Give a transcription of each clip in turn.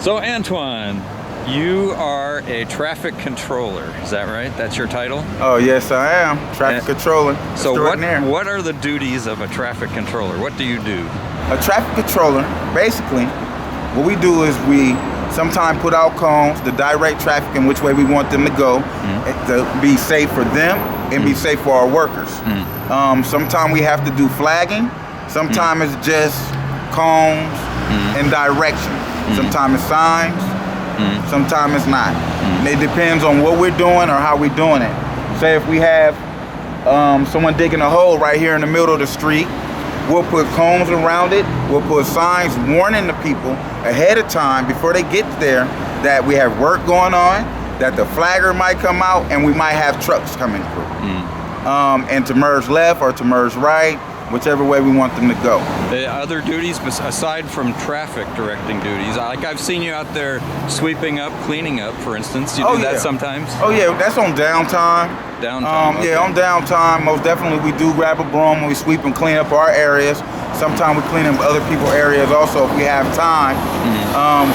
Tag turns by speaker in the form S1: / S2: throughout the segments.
S1: So Antwon, you are a traffic controller, is that right? That's your title?
S2: Oh yes, I am. Traffic controller.
S1: So
S2: Extraordinaire.
S1: what are the duties of a traffic controller? What do you do?
S2: A traffic controller, basically, what we do is we sometimes put out cones to direct traffic in which way we want them to go, to be safe for them and be safe for our workers. Sometimes we have to do flagging. Sometimes it's just cones and direction. Sometimes it's signs. Sometimes it's not. And it depends on what we're doing or how we're doing it. Say if we have someone digging a hole right here in the middle of the street, we'll put cones around it. We'll put signs warning the people ahead of time before they get there that we have work going on, that the flagger might come out, and we might have trucks coming through. And to merge left or to merge right, whichever way we want them to go.
S1: The other duties aside from traffic directing duties, like I've seen you out there sweeping up, cleaning up, for instance. You do that sometimes?
S2: Oh yeah, that's on downtime.
S1: Downtime. Okay.
S2: Yeah, on downtime, most definitely we do grab a broom and we sweep and clean up our areas. Sometimes we clean up other people's areas also if we have time.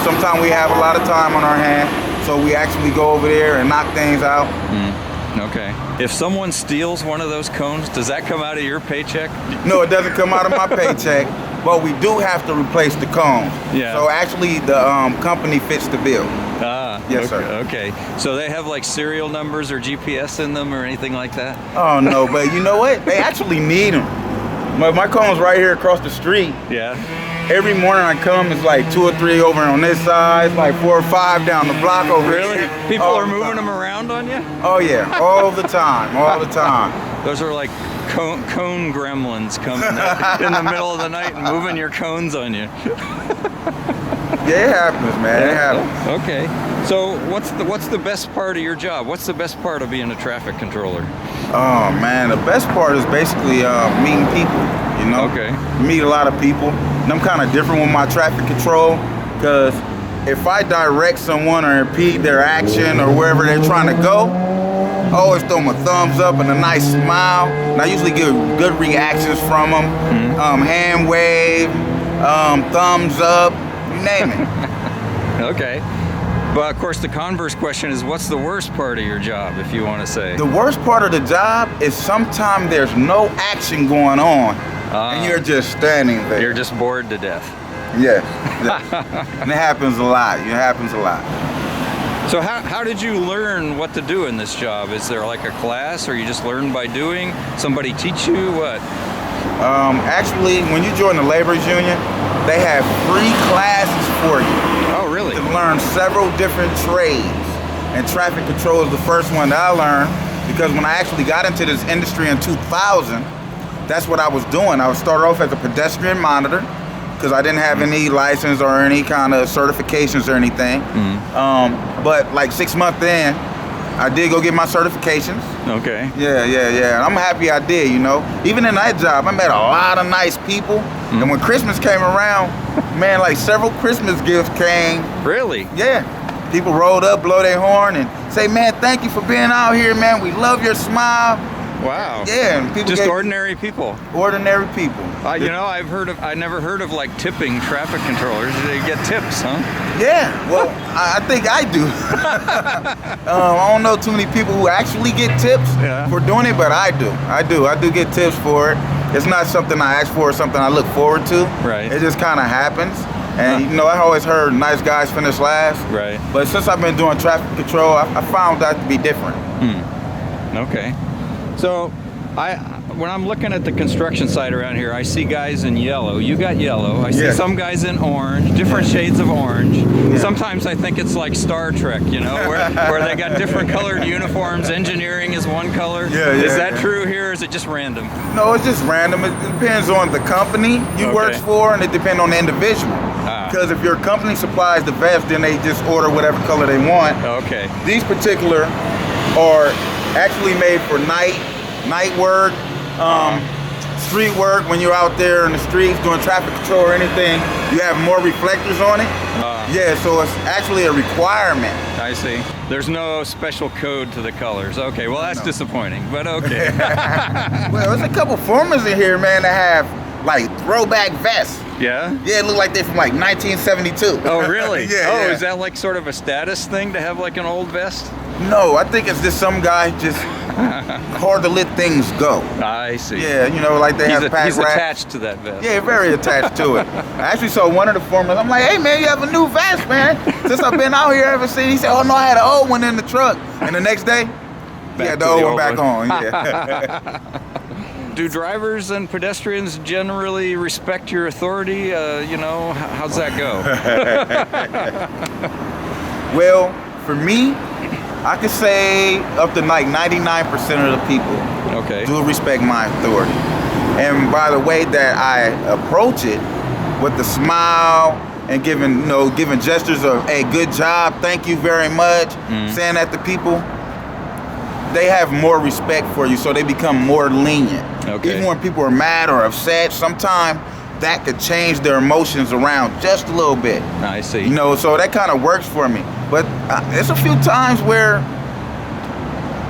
S2: Sometimes we have a lot of time on our hands, so we actually go over there and knock things out.
S1: Okay. If someone steals one of those cones, does that come out of your paycheck?
S2: No, it doesn't come out of my paycheck, but we do have to replace the cones.
S1: Yeah.
S2: So actually the company fits the bill. Yes,
S1: okay,
S2: sir.
S1: Okay. So they have like serial numbers or GPS in them or anything like that?
S2: Oh no, but you know what? They actually need them. My cone's right here across the street.
S1: Yeah.
S2: Every morning I come, it's like 2 or 3 over on this side, like 4 or 5 down the block over
S1: Really?
S2: here.
S1: People are moving them around on you?
S2: Oh yeah, all the time, all the time.
S1: Those are like cone gremlins coming up in the middle of the night and moving your cones on you.
S2: Yeah, it happens, man. It happens.
S1: Okay. So what's the best part of your job? What's the best part of being a traffic controller?
S2: Oh man, the best part is basically meeting people. You know,
S1: Okay.
S2: Meet a lot of people. And I'm kind of different with my traffic control because if I direct someone or impede their action or wherever they're trying to go, I always throw them a thumbs up and a nice smile. And I usually get good reactions from them. Hand wave, thumbs up, you name it.
S1: Okay. But of course the converse question is, what's the worst part of your job, if you want to say?
S2: The worst part of the job is sometimes there's no action going on and you're just standing there.
S1: You're just bored to death.
S2: Yeah. And it happens a lot. It happens a lot.
S1: So how did you learn what to do in this job? Is there like a class or you just learn by doing? Somebody teach you what?
S2: Actually, when you join the laborers union, they have free classes for you.
S1: Oh, really?
S2: To learn several different trades. And traffic control is the first one that I learned because when I actually got into this industry in 2000, that's what I was doing. I started off as a pedestrian monitor because I didn't have any license or any kind of certifications or anything. But like 6 months in, I did go get my certifications.
S1: Okay.
S2: Yeah. And I'm happy I did, you know. Even in that job, I met a lot of nice people. And when Christmas came around, man, like several Christmas gifts came.
S1: Really?
S2: Yeah. People rolled up, blow their horn, and say, man, thank you for being out here, man. We love your smile.
S1: Wow.
S2: Yeah, and people
S1: just ordinary people.
S2: Ordinary people.
S1: You know, I never heard of like tipping traffic controllers. They get tips, huh?
S2: Yeah, well, I think I do. I don't know too many people who actually get tips for doing it, but I do. I do get tips for it. It's not something I ask for, it's something I look forward to.
S1: Right.
S2: It just kind of happens. And you know, I always heard nice guys finish last.
S1: Right.
S2: But since I've been doing traffic control, I found that to be different.
S1: Okay. So, when I'm looking at the construction site around here, I see guys in yellow. You got yellow. I see some guys in orange, different shades of orange. Sometimes I think it's like Star Trek, you know, where they got different colored uniforms. Engineering is one color. Is that true here, or is it just random?
S2: No, it's just random. It depends on the company you work for, and it depends on the individual. Because if your company supplies the vest, then they just order whatever color they want.
S1: Okay.
S2: These particular are actually made for night work, street work. When you're out there in the streets doing traffic control or anything, you have more reflectors on it. Yeah, so it's actually a requirement.
S1: I see. There's no special code to the colors. Okay, well that's disappointing, but okay.
S2: Well, there's a couple formers in here, man, that have like throwback vests.
S1: Yeah?
S2: Yeah, it looked like they're from like 1972.
S1: Oh, really?
S2: Yeah.
S1: Is that like sort of a status thing to have like an old vest?
S2: No, I think it's just some guy just hard to let things go.
S1: I see.
S2: Yeah, you know, like they have pack
S1: He's
S2: rats.
S1: attached to that vest.
S2: Yeah, very attached to it. I actually saw one of the foremen. I'm like, hey man, you have a new vest, man. Since I've been out here, I haven't seen. He said, oh no, I had an old one in the truck. And the next day, he had the old one back on. Yeah.
S1: Do drivers and pedestrians generally respect your authority? How's that go?
S2: Well, for me, I could say up to like 99% of the people do respect my authority. And by the way that I approach it, with the smile and giving gestures of, hey, good job, thank you very much, saying that to people, they have more respect for you, so they become more lenient. Even when people are mad or upset, sometimes that could change their emotions around just a little bit.
S1: I see.
S2: You know, so that kind of works for me. But there's a few times where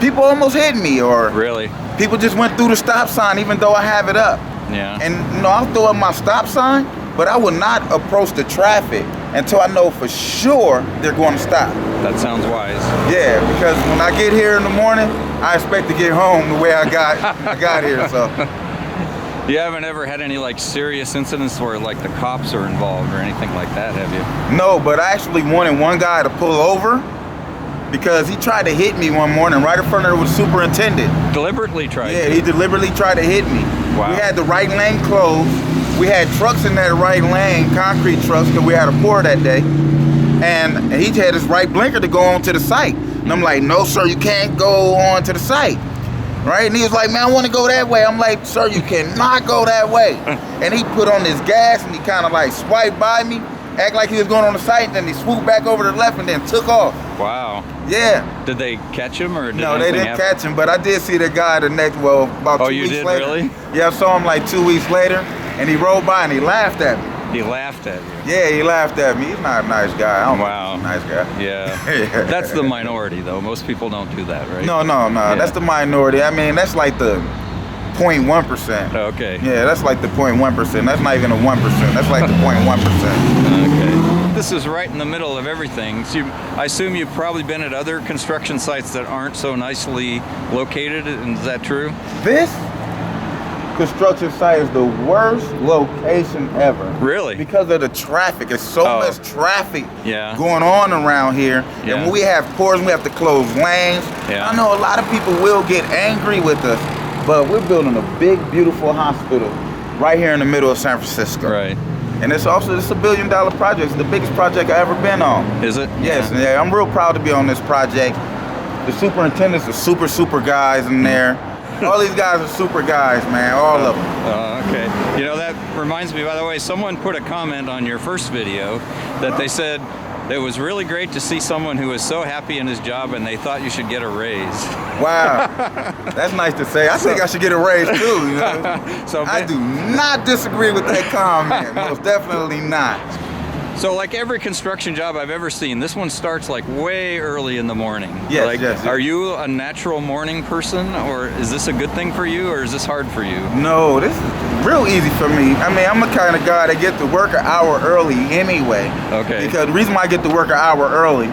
S2: people almost hit me, or people just went through the stop sign even though I have it up.
S1: Yeah.
S2: And I'll throw up my stop sign, but I will not approach the traffic until I know for sure they're going to stop.
S1: That sounds wise.
S2: Yeah, because when I get here in the morning, I expect to get home the way I got here. So.
S1: You haven't ever had any like serious incidents where like the cops are involved or anything like that, have you?
S2: No, but I actually wanted one guy to pull over because he tried to hit me one morning right in front of the superintendent.
S1: Deliberately tried?
S2: Yeah, he deliberately tried to hit me.
S1: Wow.
S2: We had the right lane closed. We had trucks in that right lane, concrete trucks, because we had a pour that day. And he had his right blinker to go on to the site. And I'm like, no, sir, you can't go on to the site. Right? And he was like, man, I want to go that way. I'm like, sir, you cannot go that way. And he put on his gas and he kind of like swiped by me, act like he was going on the site, and then he swooped back over to the left and then took off.
S1: Wow.
S2: Yeah.
S1: Did they catch him or did
S2: No, they didn't
S1: happen?
S2: catch him, but I did see the guy about 2 weeks later.
S1: Really?
S2: Yeah, I saw him like 2 weeks later, and he rolled by and he laughed at me.
S1: He laughed at you?
S2: Yeah, he laughed at me. He's not a nice guy. I don't
S1: Wow.
S2: think he's a nice guy.
S1: Yeah. That's the minority, though. Most people don't do that, right?
S2: No. Yeah. That's the minority. I mean, that's like the 0.1%.
S1: Okay.
S2: Yeah, that's like the 0.1%. That's not even a 1%. That's like the 0.1%.
S1: Okay. This is right in the middle of everything. So I assume you've probably been at other construction sites that aren't so nicely located. Is that true?
S2: This construction site is the worst location ever.
S1: Really?
S2: Because of the traffic. There's so much traffic going on around here.
S1: Yeah.
S2: And when we have pours, we have to close lanes.
S1: Yeah.
S2: I know a lot of people will get angry with us, but we're building a big, beautiful hospital right here in the middle of San Francisco.
S1: Right.
S2: And it's a $1 billion project. It's the biggest project I've ever been on.
S1: Is it?
S2: Yes. Yeah, I'm real proud to be on this project. The superintendents are super guys in there. All these guys are super guys, man. All of them.
S1: Okay. You know, that reminds me, by the way, someone put a comment on your first video that they said it was really great to see someone who was so happy in his job and they thought you should get a raise.
S2: Wow. That's nice to say. I think I should get a raise too, you know? I do not disagree with that comment. Most definitely not.
S1: So like every construction job I've ever seen, this one starts like way early in the morning.
S2: Yes,
S1: yes. Are you a natural morning person, or is this a good thing for you, or is this hard for you?
S2: No, this is real easy for me. I mean, I'm the kind of guy that get to work an hour early anyway.
S1: Okay.
S2: Because the reason why I get to work an hour early,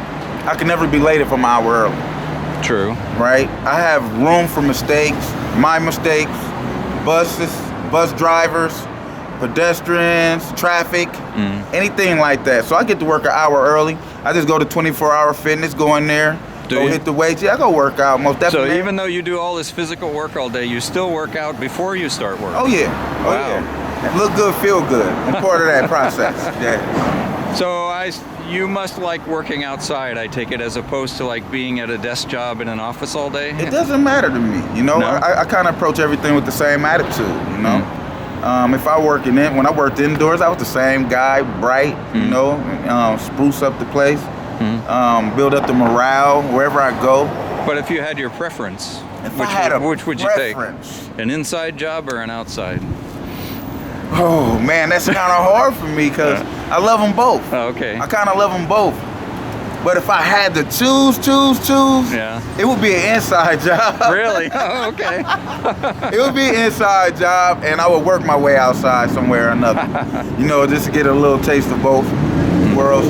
S2: I can never be late if I'm an hour early.
S1: True.
S2: Right? I have room for mistakes, my mistakes, bus drivers, pedestrians, traffic, anything like that. So I get to work an hour early. I just go to 24-hour fitness, go in there, hit the weights. Yeah, I go work out most definitely.
S1: So even though you do all this physical work all day, you still work out before you start work?
S2: Oh yeah. Oh
S1: wow.
S2: Yeah. Look good, feel good. I'm part of that process. Yeah.
S1: So you must like working outside, I take it, as opposed to like being at a desk job in an office all day?
S2: It doesn't matter to me, you know.
S1: No?
S2: I kind of approach everything with the same attitude, you know. If I when I worked indoors, I was the same guy, bright, you know, spruce up the place, build up the morale wherever I go.
S1: But if you had your preference,
S2: which
S1: would you take? An inside job or an outside?
S2: Oh man, that's kind of hard for me because I love them both.
S1: Oh, okay.
S2: I kind of love them both. But if I had to choose,
S1: Yeah.
S2: it would be an inside job.
S1: Really? Oh, okay.
S2: It would be an inside job, and I would work my way outside somewhere or another. Just to get a little taste of both worlds,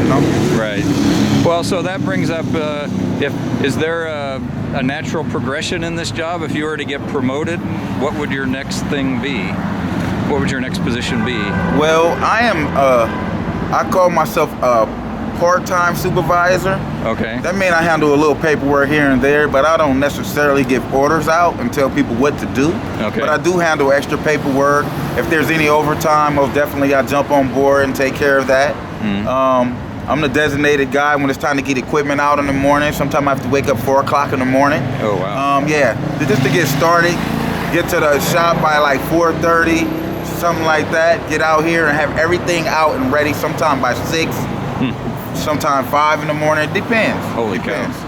S1: Right. Well, so that brings up, is there a natural progression in this job? If you were to get promoted, what would your next thing be? What would your next position be?
S2: Well, I call myself a part-time supervisor.
S1: Okay.
S2: That means I handle a little paperwork here and there, but I don't necessarily give orders out and tell people what to do.
S1: Okay.
S2: But I do handle extra paperwork. If there's any overtime, most definitely I jump on board and take care of that. I'm the designated guy when it's time to get equipment out in the morning. Sometimes I have to wake up 4 o'clock in the morning.
S1: Oh, wow.
S2: Just to get started, get to the shop by like 4:30, something like that. Get out here and have everything out and ready. Sometime by 6, sometime 5 in the morning. It depends.
S1: Holy
S2: Depends.
S1: cow.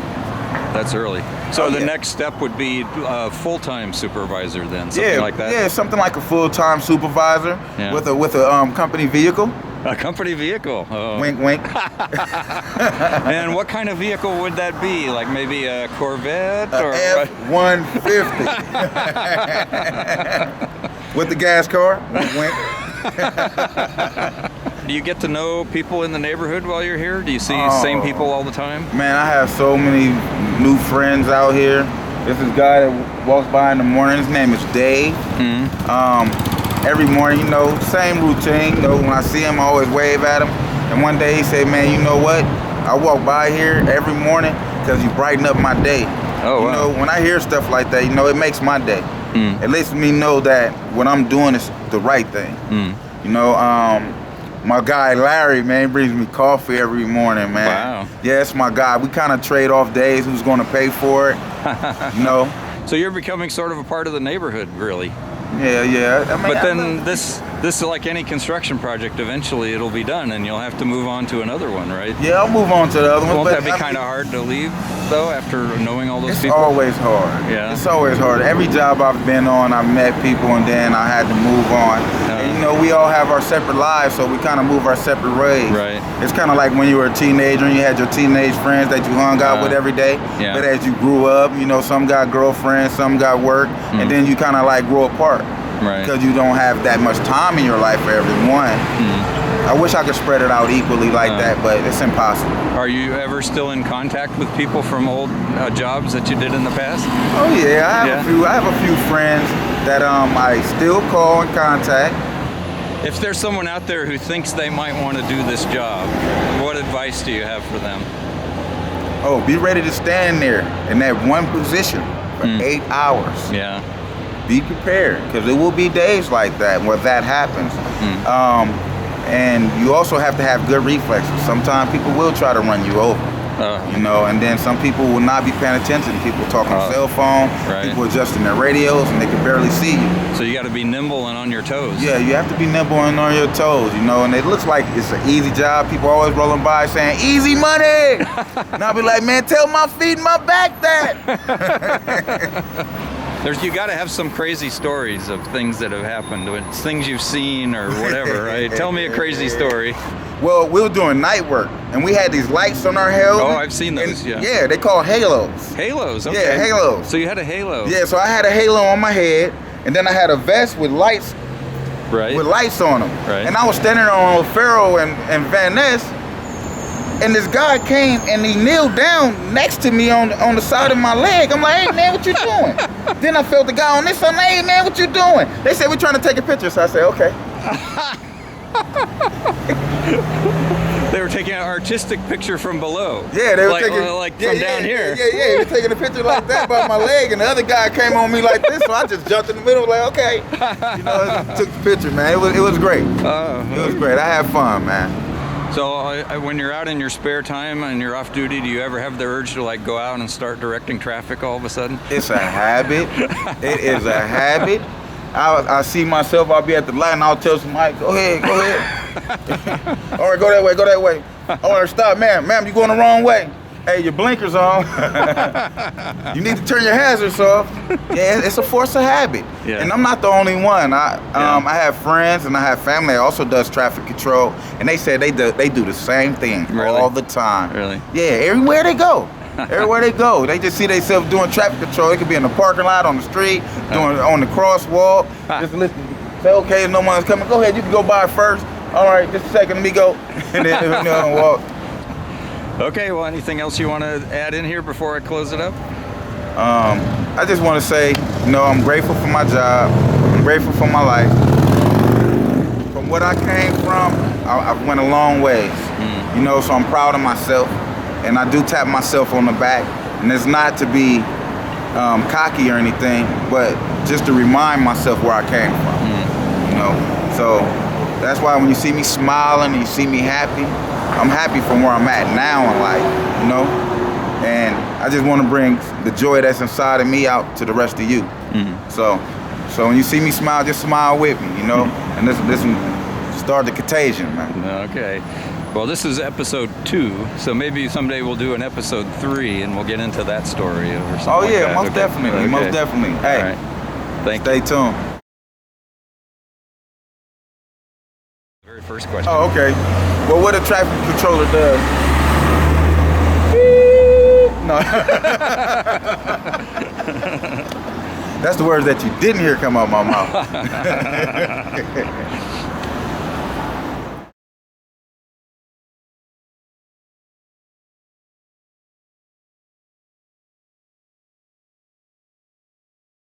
S1: That's early. So the next step would be a full-time supervisor then, something like that?
S2: Yeah, something like a full-time supervisor with a company vehicle.
S1: A company vehicle. Oh.
S2: Wink, wink.
S1: And what kind of vehicle would that be? Like maybe a Corvette or
S2: F-150 with the gas car. Wink, wink.
S1: Do you get to know people in the neighborhood while you're here? Do you see same people all the time?
S2: Man, I have so many new friends out here. There's this guy that walks by in the morning. His name is Dave. Every morning, same routine. When I see him, I always wave at him. And one day he said, man, you know what? I walk by here every morning because you brighten up my day.
S1: Oh, wow.
S2: When I hear stuff like that, it makes my day. It lets me know that what I'm doing is the right thing. My guy Larry, man, he brings me coffee every morning, man.
S1: Wow.
S2: Yeah, it's my guy. We kind of trade off days, who's going to pay for it,
S1: So you're becoming sort of a part of the neighborhood, really.
S2: Yeah.
S1: But then this is like any construction project. Eventually, it'll be done, and you'll have to move on to another one, right?
S2: Yeah, I'll move on to the other one.
S1: Won't that be kind of hard to leave, though, after knowing all those people?
S2: It's always hard.
S1: Yeah.
S2: It's always hard. Every job I've been on, I've met people, and then I had to move on. And, we all have our separate lives, so we kind of move our separate ways.
S1: Right.
S2: It's kind of like when you were a teenager and you had your teenage friends that you hung out with every day.
S1: Yeah.
S2: But as you grew up, some got girlfriends, some got work, and then you kind of like grow apart.
S1: Right.
S2: Because you don't have that much time in your life for everyone. I wish I could spread it out equally like that, but it's impossible.
S1: Are you ever still in contact with people from old jobs that you did in the past?
S2: Oh yeah, I have a few friends that I still call and contact.
S1: If there's someone out there who thinks they might want to do this job, what advice do you have for them?
S2: Oh, be ready to stand there in that one position for 8 hours.
S1: Yeah.
S2: Be prepared, because there will be days like that where that happens. And you also have to have good reflexes. Sometimes people will try to run you over. And then some people will not be paying attention. People talking on cell phone, people adjusting their radios, and they can barely see you.
S1: So you got to be nimble and on your toes.
S2: Yeah, you have to be nimble and on your toes, and it looks like it's an easy job. People always rolling by saying, easy money! And I'll be like, man, tell my feet and my back that!
S1: You got to have some crazy stories of things that have happened, it's things you've seen or whatever, right? Tell me a crazy story.
S2: Well, we were doing night work, and we had these lights on our helmet.
S1: Oh, I've seen those, yeah.
S2: Yeah, they call halos.
S1: Halos, okay.
S2: Yeah, halos.
S1: So you had a halo.
S2: Yeah, so I had a halo on my head, and then I had a vest with lights with lights on them.
S1: Right.
S2: And I was standing on O'Farrell and Van Ness, and this guy came and he kneeled down next to me on the side of my leg. I'm like, hey man, what you doing? Then I felt the guy on this side, hey man, what you doing? They said, we're trying to take a picture. So I said, okay.
S1: They were taking an artistic picture from below.
S2: Yeah, they were
S1: like,
S2: taking
S1: from down here.
S2: Yeah, they were taking a picture like that by my leg, and the other guy came on me like this, so I just jumped in the middle, like, okay. Took the picture, man. It was great. It was great. I had fun, man.
S1: So when you're out in your spare time and you're off duty, do you ever have the urge to go out and start directing traffic all of a sudden?
S2: It's a habit. It is a habit. I see myself, I'll be at the light and I'll tell somebody, go ahead. All right, go that way. All right, stop, ma'am, you going the wrong way. Hey, your blinkers on. You need to turn your hazards off. Yeah, it's a force of habit.
S1: Yeah.
S2: And I'm not the only one. I have friends and I have family that also does traffic control, and they say they do the same thing all the time.
S1: Really?
S2: Yeah, everywhere they go. Everywhere they go, they just see themselves doing traffic control. They could be in the parking lot, on the street, doing on the crosswalk. Just listen. Say, okay, no one's coming. Go ahead, you can go by first. All right, just a second, let me go. And then walk.
S1: Okay, well, anything else you want to add in here before I close it up?
S2: I just want to say, I'm grateful for my job. I'm grateful for my life. From what I came from, I went a long ways. So I'm proud of myself. And I do tap myself on the back. And it's not to be cocky or anything, but just to remind myself where I came from. So that's why when you see me smiling and you see me happy, I'm happy from where I'm at now in life, And I just want to bring the joy that's inside of me out to the rest of you. So when you see me smile, just smile with me, And this start the contagion, man.
S1: Okay. Well, this is episode 2, so maybe someday we'll do an episode 3 and we'll get into that story or something.
S2: Oh yeah,
S1: like that.
S2: most definitely, most definitely. Hey,
S1: all right. Thank
S2: stay
S1: you.
S2: tuned.
S1: Very first question.
S2: Oh, okay. Well, what a traffic controller does. No. That's the words that you didn't hear come out my mouth.